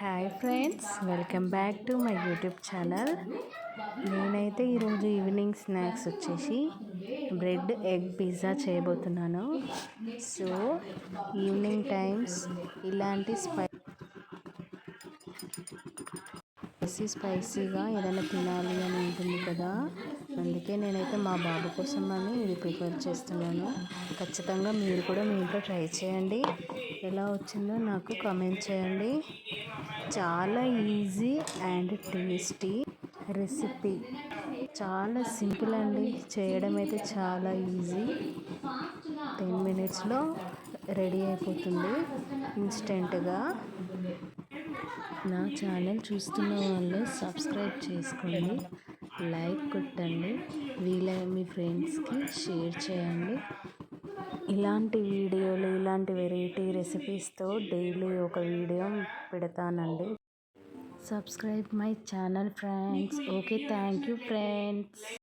Hi friends, welcome back to my YouTube channel. నేనైతే ఈరోజు evening snacks వచ్చేసి bread egg pizza చేయబోతున్నాను. So evening times ఇలాంటి స్పైసీగా ఏదైనా తినాలి అని ఉంటుంది కదా, అందుకే నేనైతే మా బాబు కోసం అని ఇది ప్రిపేర్ చేస్తున్నాను. ఖచ్చితంగా మీరు కూడా మీ ఇంట్లో ట్రై చేయండి. ఎలా వచ్చిందో నాకు కామెంట్ చేయండి. చాలా ఈజీ అండ్ టేస్టీ రెసిపీ, చాలా సింపుల్ అండి. చేయడం అయితే చాలా ఈజీ. 10 మినిట్స్లో రెడీ అయిపోతుంది ఇన్స్టెంట్గా. నా ఛానల్ చూస్తున్న వాళ్ళు సబ్స్క్రైబ్ చేసుకోండి, లైక్ కొట్టండి, మీ ఫ్రెండ్స్కి షేర్ చేయండి. ఇలాంటి వీడియోలు, ఇలాంటి వెరైటీ రెసిపీస్తో డైలీ ఒక వీడియో పెడతానండి. Subscribe my channel friends. Okay, thank you friends.